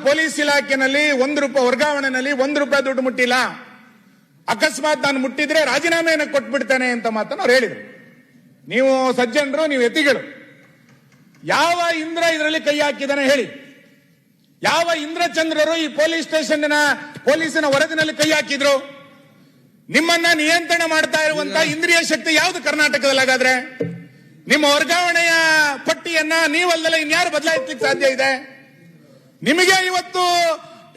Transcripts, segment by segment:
Police ಇಲಾಖೆನಲ್ಲಿ ₹1 ವರ್ಗಾವಣೆನಲ್ಲಿ ₹1 ದುಡ್ಡು ಮುಟ್ಟಿಲ್ಲ, ಅಕಸ್ಮಾತ್ ನಾನು ಮುಟ್ಟಿದ್ರೆ ರಾಜೀನಾಮೆಯನ್ನು ಕೊಟ್ಬಿಡ್ತೇನೆ ಅಂತ ಮಾತನ್ನು ಅವ್ರು ಹೇಳಿದ್ರು. ನೀವು ಸಜ್ಜನರು, ನೀವು ಯತಿಗಳು, ಯಾವ ಇಂದ್ರ ಇದರಲ್ಲಿ ಕೈ ಹಾಕಿದಾನೆ ಹೇಳಿ? ಯಾವ ಇಂದ್ರಚಂದ್ರರು ಈ ಪೊಲೀಸ್ ಸ್ಟೇಷನ್ ಪೊಲೀಸಿನ ವರದಿನಲ್ಲಿ ಕೈ ಹಾಕಿದ್ರು? ನಿಮ್ಮನ್ನ ನಿಯಂತ್ರಣ ಮಾಡ್ತಾ ಇರುವಂತ ಇಂದ್ರಿಯ ಶಕ್ತಿ ಯಾವುದು ಕರ್ನಾಟಕದಲ್ಲಿ? ಹಾಗಾದ್ರೆ ನಿಮ್ಮ ವರ್ಗಾವಣೆಯ ಪಟ್ಟಿಯನ್ನ ನೀವಲ್ಲದೆ ಇನ್ಯಾರು ಬದಲಾಯಿಸಲಿಕ್ಕೆ ಸಾಧ್ಯ ಇದೆ? ನಿಮಗೆ ಇವತ್ತು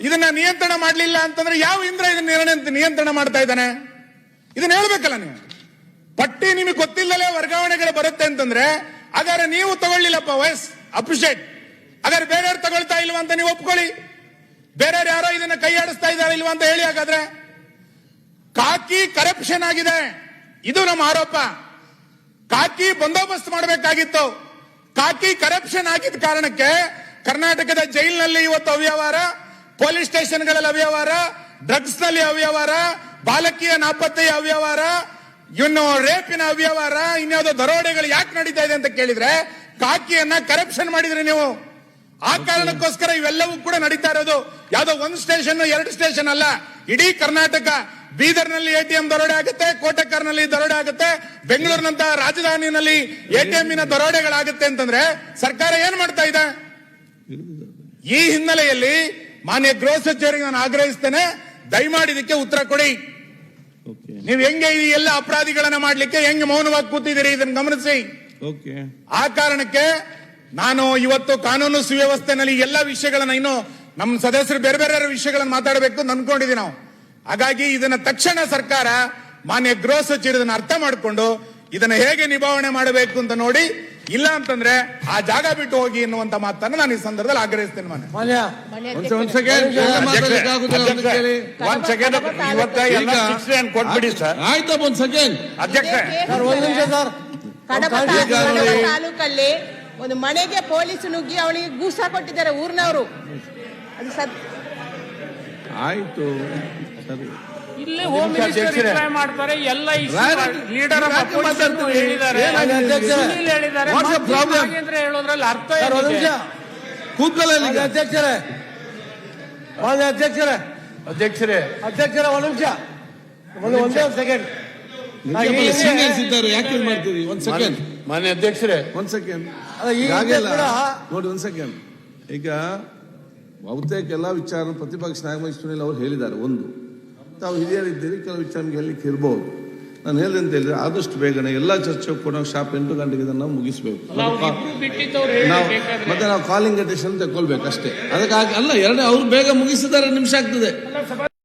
ಇದನ್ನ ನಿಯಂತ್ರಣ ಮಾಡಲಿಲ್ಲ ಅಂತಂದ್ರೆ ಯಾವ ಇಂದ್ರ ಇದನ್ನ ನಿಯಂತ್ರಣ ಮಾಡ್ತಾ ಇದ್ದಾನೆ? ಇದನ್ನ ಹೇಳ್ಬೇಕಲ್ಲ ನೀವು. ಪಟ್ಟಿ ನಿಮಗೆ ಗೊತ್ತಿಲ್ಲಲೇ ವರ್ಗಾವಣೆಗಳು ಬರುತ್ತೆ ಅಂತಂದ್ರೆ ಹಾಗಾದ್ರೆ ನೀವು ತಗೊಳ್ಳಿಲ್ಲಪ್ಪ, ವಯಸ್ ಅಪ್ರಿಷಿಯೇಟ್. ಹಾಗಾದ್ರೆ ಬೇರೆಯವ್ರು ತಗೊಳ್ತಾ ಇಲ್ವಾ ಅಂತ ನೀವು ಒಪ್ಕೊಳ್ಳಿ. ಬೇರೆಯವ್ರು ಯಾರೋ ಇದನ್ನ ಕೈ ಆಡಿಸ್ತಾ ಇದ್ದಾರೆ ಇಲ್ವಾ ಅಂತ ಹೇಳಿ. ಹಾಗಾದ್ರೆ ಕಾಕಿ ಕರಪ್ಷನ್ ಆಗಿದೆ, ಇದು ನಮ್ಮ ಆರೋಪ. ಕಾಕಿ ಬಂದೋಬಸ್ತ್ ಮಾಡಬೇಕಾಗಿತ್ತು. ಕಾಕಿ ಕರಪ್ಷನ್ ಆಗಿದ್ದ ಕಾರಣಕ್ಕೆ ಕರ್ನಾಟಕದ ಜೈಲಿನಲ್ಲಿ ಇವತ್ತು ಅವ್ಯವಹಾರ, ಪೊಲೀಸ್ ಸ್ಟೇಷನ್ಗಳಲ್ಲಿ ಅವ್ಯವಹಾರ, ಡ್ರಗ್ಸ್ ನಲ್ಲಿ ಅವ್ಯವಹಾರ, ಬಾಲಕಿಯ ನಾಪತ್ತೆಯ ಅವ್ಯವಹಾರ, ಇನ್ನು ರೇಪಿನ ಅವ್ಯವಹಾರ, ಇನ್ಯಾವುದೋ ದರೋಡೆಗಳು ಯಾಕೆ ನಡೀತಾ ಇದೆ ಅಂತ ಕೇಳಿದ್ರೆ ಕಾಕಿಯನ್ನ ಕರಪ್ಷನ್ ಮಾಡಿದ್ರಿ ನೀವು. ಆ ಕಾರಣಕ್ಕೋಸ್ಕರ ಇವೆಲ್ಲವೂ ಕೂಡ ನಡೀತಾ ಇರೋದು. ಯಾವುದೋ ಒಂದು ಸ್ಟೇಷನ್, 2 ಸ್ಟೇಷನ್ ಅಲ್ಲ, ಇಡೀ ಕರ್ನಾಟಕ. ಬೀದರ್ನಲ್ಲಿ ATM ದರೋಡೆ ಆಗುತ್ತೆ, ಕೋಟೆಕರ್ನಲ್ಲಿ ದರೋಡೆ ಆಗುತ್ತೆ, ಬೆಂಗಳೂರಿನಂತಹ ರಾಜಧಾನಿಯಲ್ಲಿ ATM ದರೋಡೆಗಳಾಗುತ್ತೆ ಅಂತಂದ್ರೆ ಸರ್ಕಾರ ಏನ್ ಮಾಡ್ತಾ ಇದೆ? ಈ ಹಿನ್ನೆಲೆಯಲ್ಲಿ ಮಾನ್ಯ ಗೃಹ ಸಚಿವರಿಗೆ ನಾನು ಆಗ್ರಹಿಸ್ತೇನೆ, ದಯಮಾಡಿ ಇದಕ್ಕೆ ಉತ್ತರ ಕೊಡಿ. ನೀವು ಹೆಂಗೆ ಈ ಎಲ್ಲ ಅಪರಾಧಿಗಳನ್ನ ಮಾಡ್ಲಿಕ್ಕೆ ಹೆಂಗೆ ಮೌನವಾಗಿ ಕೂತಿದ್ದೀರಿ, ಇದನ್ನು ಗಮನಿಸಿ. ಆ ಕಾರಣಕ್ಕೆ ನಾನು ಇವತ್ತು ಕಾನೂನು ಸುವ್ಯವಸ್ಥೆನಲ್ಲಿ ಎಲ್ಲ ವಿಷಯಗಳನ್ನ, ಇನ್ನು ನಮ್ಮ ಸದಸ್ಯರು ಬೇರೆ ಬೇರೆ ವಿಷಯಗಳನ್ನು ಮಾತಾಡಬೇಕು ಅಂತ ಅನ್ಕೊಂಡಿದ್ದೀವಿ ನಾವು. ಹಾಗಾಗಿ ಇದನ್ನ ತಕ್ಷಣ ಸರ್ಕಾರ, ಮಾನ್ಯ ಗೃಹ ಸಚಿವರು ಇದನ್ನ ಅರ್ಥ ಮಾಡಿಕೊಂಡು ಇದನ್ನ ಹೇಗೆ ನಿಭಾವಣೆ ಮಾಡಬೇಕು ಅಂತ ನೋಡಿ. ಇಲ್ಲ ಅಂತಂದ್ರೆ ಆ ಜಾಗ ಬಿಟ್ಟು ಹೋಗಿ ಎನ್ನುವಂತ ಮಾತನ್ನು ನಾನು ಈ ಸಂದರ್ಭದಲ್ಲಿ ಆಗ್ರಹಿಸ್ತೇನೆ. ಕೊಟ್ಬಿಡಿ ಸರ್. ಆಯ್ತಾ ಒಂದ್ ಸೆಕೆಂಡ್ ಅಧ್ಯಕ್ಷ. ಕಡಬ ತಾಲೂಕಲ್ಲಿ ಒಂದು ಮನೆಗೆ ಪೊಲೀಸ್ ನುಗ್ಗಿ ಅವಳಿಗೆ ಗೂಸ ಕೊಟ್ಟಿದ್ದಾರೆ ಊರಿನವರು. ಅದು ಆಯ್ತು ಸರಿ. ಇಲ್ಲಿ ಹೋಮ್ ಮಿನಿಸ್ಟರ್ ರಿಪ್ಲೈ ಮಾಡ್ತಾರೆ, ಎಲ್ಲ ಲೀಡರ್ ಹೇಳಿದ್ದಾರೆ, ಹೇಳೋದ್ರಲ್ಲಿ ಅರ್ಥ ಕೂತ್ಕೊಳ್ಳಿ. ಅಧ್ಯಕ್ಷರೇ ಒಂದ್ ನಿಮಿಷ, ಒಂದೇ ಸೆಕೆಂಡ್. ಸೀನಿಯರ್ಸ್ ಇದ್ದಾರೆ, ಯಾಕೆ ಮಾಡ್ತೀರಿ? ಒಂದ್ ಸೆಕೆಂಡ್ ಮಾನ್ಯ ಅಧ್ಯಕ್ಷರೇ, ಒಂದ್ ಸೆಕೆಂಡ್ ನೋಡಿ, ಒಂದ್ ಸೆಕೆಂಡ್. ಈಗ ಬಹುತೇಕ ಎಲ್ಲ ವಿಚಾರ ಪ್ರತಿಪಕ್ಷ ನಾಯಕ ಸುನೀಲ್ ಅವರು ಹೇಳಿದ್ದಾರೆ. ಒಂದು, ತಾವು ಹಿರಿಯರಿದ್ದೀರಿ, ಕೆಲವು ವಿಚಾರ ಹೇಳಲಿಕ್ಕೆ ಇರಬಹುದು. ನಾನು ಹೇಳಿದೆ ಅಂತ ಹೇಳಿದ್ರೆ ಆದಷ್ಟು ಬೇಗನೆ ಎಲ್ಲ ಚರ್ಚೆ ಕೂಡ ಶಾಪ್ 8 ಗಂಟೆಗೆ ಇದನ್ನು ಮುಗಿಸ್ಬೇಕು. ಮತ್ತೆ ನಾವು ಕಾಲಿಂಗ್ ಅಟೆನ್ಷನ್ ತಗೊಳ್ಬೇಕು ಅಷ್ಟೇ. ಅದಕ್ಕಾಗಿ ಅಲ್ಲ, 2 ಅವ್ರು ಬೇಗ ಮುಗಿಸಿದ್ದಾರೆ, ನಿಮಿಷ ಆಗ್ತದೆ.